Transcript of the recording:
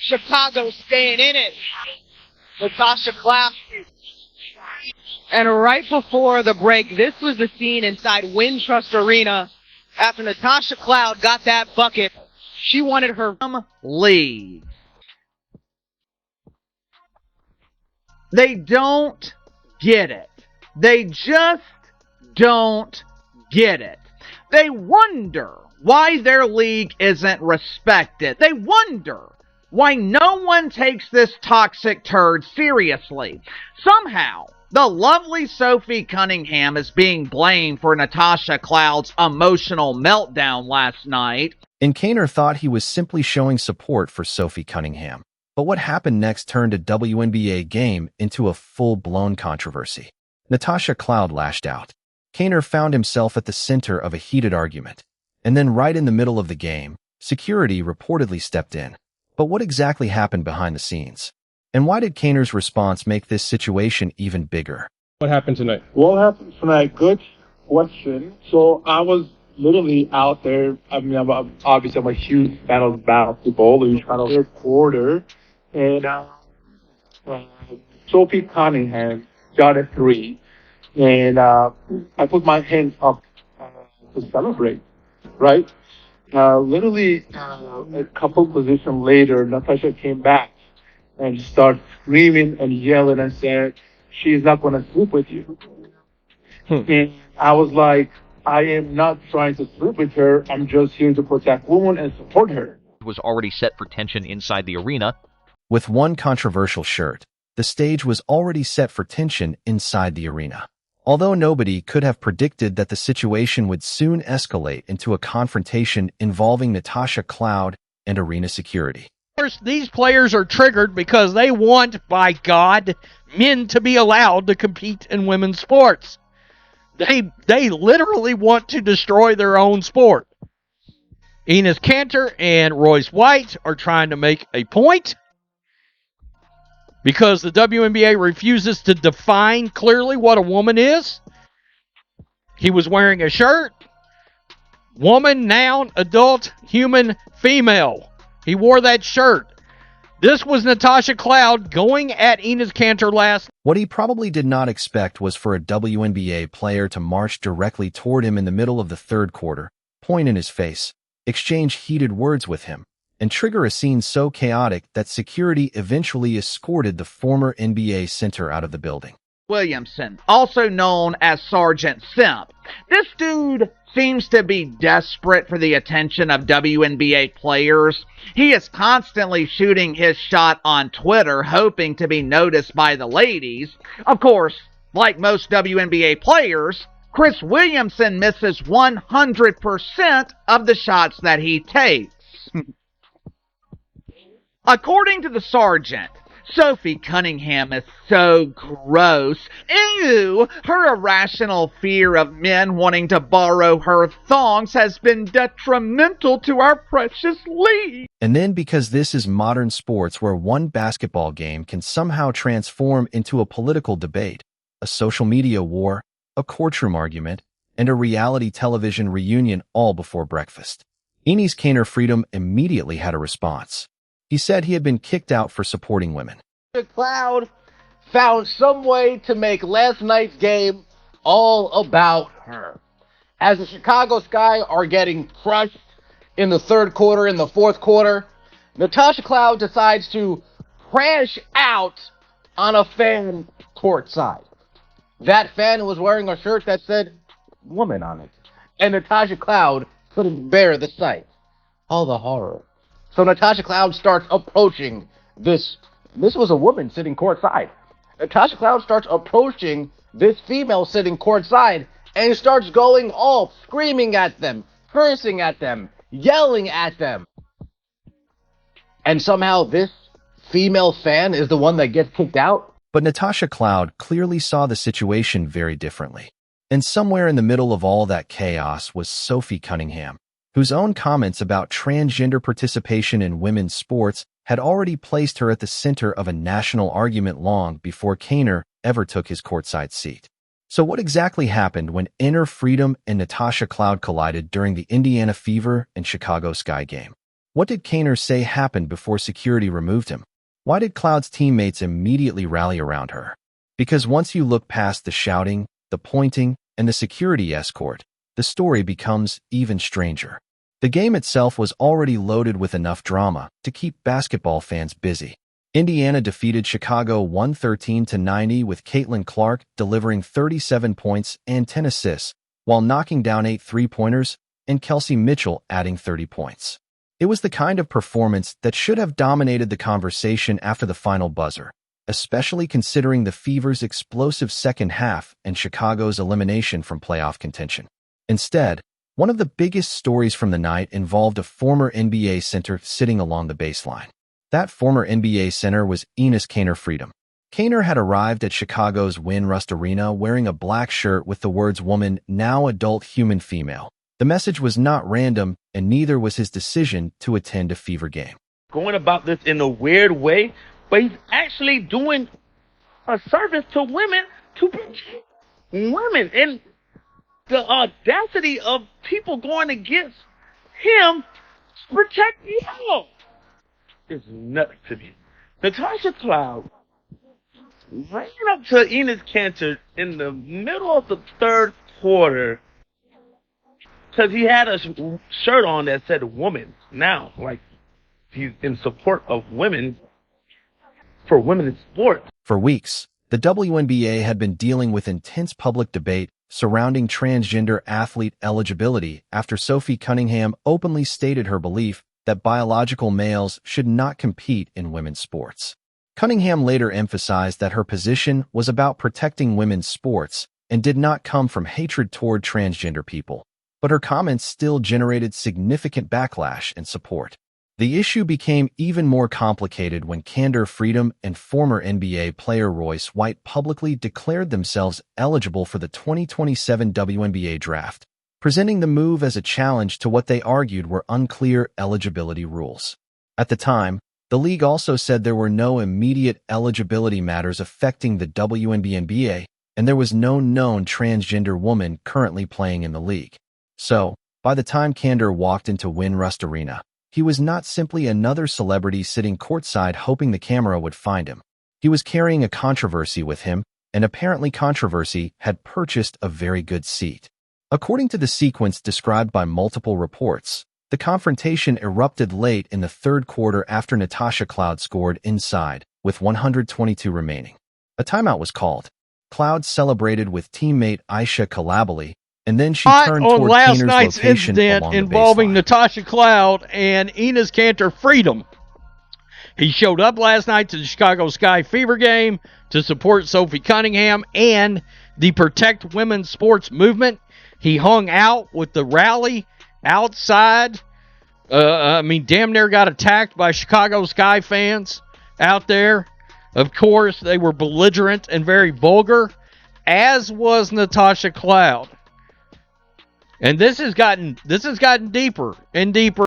Chicago staying in it. Natasha Cloud. And right before the break, this was the scene inside Wintrust Arena. After Natasha Cloud got that bucket, she wanted her lead. They don't get it. They just don't get it. They wonder why their league isn't respected. They wonder why no one takes this toxic turd seriously. Somehow, the lovely Sophie Cunningham is being blamed for Natasha Cloud's emotional meltdown last night. And Kanter thought he was simply showing support for Sophie Cunningham. But what happened next turned a WNBA game into a full-blown controversy. Natasha Cloud lashed out. Kanter found himself at the center of a heated argument. And then right in the middle of the game, security reportedly stepped in. But what exactly happened behind the scenes? And why did Kanter's response make this situation even bigger? What happened tonight? What happened tonight? Good question. So I was literally out there. I mean, obviously I'm a huge fan of basketball. It was kind of third quarter. And Sophie Cunningham got a three. And I put my hands up to celebrate, right? Literally a couple positions later, Natasha came back and started screaming and yelling and said, she's not going to sleep with you. And I was like, I am not trying to sleep with her. I'm just here to protect women and support her. It was already set for tension inside the arena. With one controversial shirt, the stage was already set for tension inside the arena. Although nobody could have predicted that the situation would soon escalate into a confrontation involving Natasha Cloud and arena security. These players are triggered because they want, by God, men to be allowed to compete in women's sports. They literally want to destroy their own sport. Enes Kanter and Royce White are trying to make a point because the WNBA refuses to define clearly what a woman is. He was wearing a shirt. Woman, noun, adult, human, female. He wore that shirt. This was Natasha Cloud going at Enes Kanter last. What he probably did not expect was for a WNBA player to march directly toward him in the middle of the third quarter, point in his face, exchange heated words with him, and trigger a scene so chaotic that security eventually escorted the former NBA center out of the building. Williamson, also known as Sergeant Simp. This dude seems to be desperate for the attention of WNBA players. He is constantly shooting his shot on Twitter, hoping to be noticed by the ladies. Of course, like most WNBA players, Chris Williamson misses 100% of the shots that he takes. According to the sergeant, Sophie Cunningham is so gross. Ew! Her irrational fear of men wanting to borrow her thongs has been detrimental to our precious league. And then because this is modern sports where one basketball game can somehow transform into a political debate, a social media war, a courtroom argument, and a reality television reunion all before breakfast. Enes Kanter Freedom immediately had a response. He said he had been kicked out for supporting women. The Cloud found some way to make last night's game all about her. As the Chicago Sky are getting crushed in the third quarter, in the fourth quarter, Natasha Cloud decides to crash out on a fan courtside. That fan was wearing a shirt that said woman on it. And Natasha Cloud couldn't bear the sight. All the horror. So Natasha Cloud starts approaching this was a woman sitting courtside. Natasha Cloud starts approaching this female sitting courtside and starts going off, screaming at them, cursing at them, yelling at them. And somehow this female fan is the one that gets kicked out. But Natasha Cloud clearly saw the situation very differently. And somewhere in the middle of all that chaos was Sophie Cunningham, whose own comments about transgender participation in women's sports had already placed her at the center of a national argument long before Kanter ever took his courtside seat. So what exactly happened when Inner Freedom and Natasha Cloud collided during the Indiana Fever and Chicago Sky game? What did Kanter say happened before security removed him? Why did Cloud's teammates immediately rally around her? Because once you look past the shouting, the pointing, and the security escort, the story becomes even stranger. The game itself was already loaded with enough drama to keep basketball fans busy. Indiana defeated Chicago 113-90 with Caitlin Clark delivering 37 points and 10 assists, while knocking down 8 three-pointers and Kelsey Mitchell adding 30 points. It was the kind of performance that should have dominated the conversation after the final buzzer, especially considering the Fever's explosive second half and Chicago's elimination from playoff contention. Instead, one of the biggest stories from the night involved a former NBA center sitting along the baseline. That former NBA center was Enes Kanter. Kanter had arrived at Chicago's Wintrust Arena wearing a black shirt with the words "woman, now adult human female." The message was not random, and neither was his decision to attend a Fever game. Going about this in a weird way, but he's actually doing a service to women to protect women. And the audacity of people going against him to protect y'all is nuts to me. Natasha Cloud ran up to Enes Kanter in the middle of the third quarter because he had a shirt on that said "woman." Now, like, he's in support of women, for women in sports. For weeks, the WNBA had been dealing with intense public debate surrounding transgender athlete eligibility after Sophie Cunningham openly stated her belief that biological males should not compete in women's sports. Cunningham later emphasized that her position was about protecting women's sports and did not come from hatred toward transgender people, but her comments still generated significant backlash and support. The issue became even more complicated when Kanter Freedom and former NBA player Royce White publicly declared themselves eligible for the 2027 WNBA draft, presenting the move as a challenge to what they argued were unclear eligibility rules. At the time, the league also said there were no immediate eligibility matters affecting the WNBA, and there was no known transgender woman currently playing in the league. So, by the time Kanter walked into Wintrust Arena, he was not simply another celebrity sitting courtside hoping the camera would find him. He was carrying a controversy with him, and apparently controversy had purchased a very good seat. According to the sequence described by multiple reports, the confrontation erupted late in the third quarter after Natasha Cloud scored inside, with 122 remaining. A timeout was called. Cloud celebrated with teammate Aisha Kalabali, and then she turned toward last Kanter's night's location incident along the involving baseline. Natasha Cloud and Enes Kanter Freedom. He showed up last night to the Chicago Sky Fever game to support Sophie Cunningham and the Protect Women's Sports movement. He hung out with the rally outside. Damn near got attacked by Chicago Sky fans out there. Of course, they were belligerent and very vulgar, as was Natasha Cloud. And this has gotten deeper and deeper.